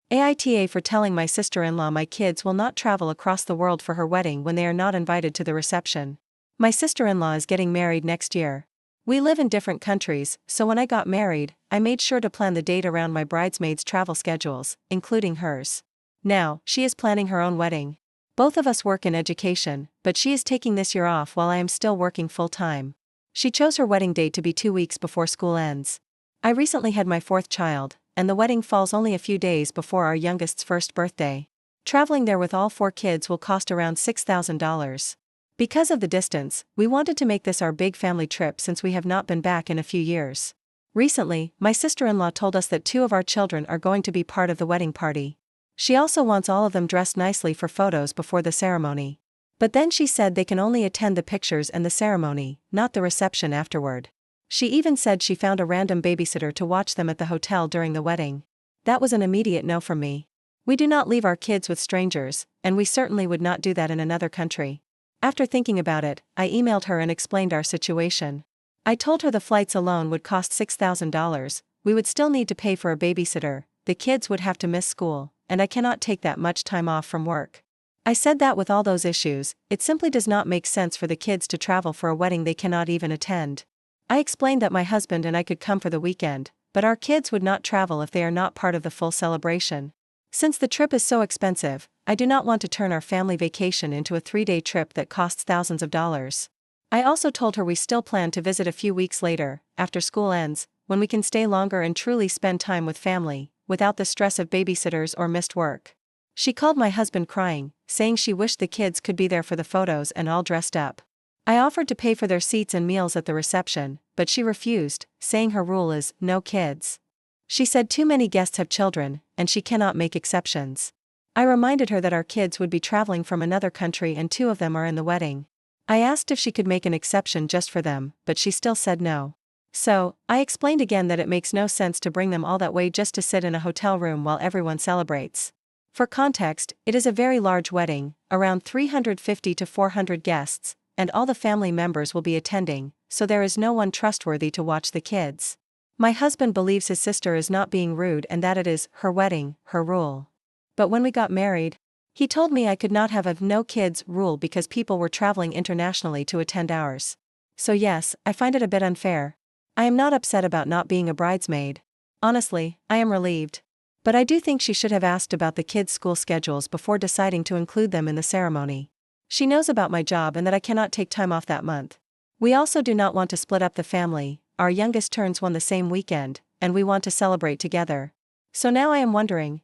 AITA for telling my sister-in-law my kids will not travel across the world for her wedding when they are not invited to the reception. My sister-in-law is getting married next year. We live in different countries, so when I got married, I made sure to plan the date around my bridesmaids' travel schedules, including hers. Now, she is planning her own wedding. Both of us work in education, but she is taking this year off while I am still working full-time. She chose her wedding date to be 2 weeks before school ends. I recently had my 4th child, and the wedding falls only a few days before our youngest's 1st birthday. Traveling there with all 4 kids will cost around $6,000. Because of the distance, we wanted to make this our big family trip since we have not been back in a few years. Recently, my sister-in-law told us that 2 of our children are going to be part of the wedding party. She also wants all of them dressed nicely for photos before the ceremony. But then she said they can only attend the pictures and the ceremony, not the reception afterward. She even said she found a random babysitter to watch them at the hotel during the wedding. That was an immediate no from me. We do not leave our kids with strangers, and we certainly would not do that in another country. After thinking about it, I emailed her and explained our situation. I told her the flights alone would cost $6,000, we would still need to pay for a babysitter, the kids would have to miss school, and I cannot take that much time off from work. I said that with all those issues, it simply does not make sense for the kids to travel for a wedding they cannot even attend. I explained that my husband and I could come for the weekend, but our kids would not travel if they are not part of the full celebration. Since the trip is so expensive, I do not want to turn our family vacation into a 3-day trip that costs thousands of dollars. I also told her we still plan to visit a few weeks later, after school ends, when we can stay longer and truly spend time with family, without the stress of babysitters or missed work. She called my husband crying, saying she wished the kids could be there for the photos and all dressed up. I offered to pay for their seats and meals at the reception, but she refused, saying her rule is, no kids. She said too many guests have children, and she cannot make exceptions. I reminded her that our kids would be traveling from another country and 2 of them are in the wedding. I asked if she could make an exception just for them, but she still said no. So, I explained again that it makes no sense to bring them all that way just to sit in a hotel room while everyone celebrates. For context, it is a very large wedding, around 350 to 400 guests, and all the family members will be attending, so there is no one trustworthy to watch the kids. My husband believes his sister is not being rude and that it is her wedding, her rule. But when we got married, he told me I could not have a no kids rule because people were traveling internationally to attend ours. So yes, I find it a bit unfair. I am not upset about not being a bridesmaid. Honestly, I am relieved. But I do think she should have asked about the kids' school schedules before deciding to include them in the ceremony. She knows about my job and that I cannot take time off that month. We also do not want to split up the family, our youngest turns 1 the same weekend, and we want to celebrate together. So now I am wondering,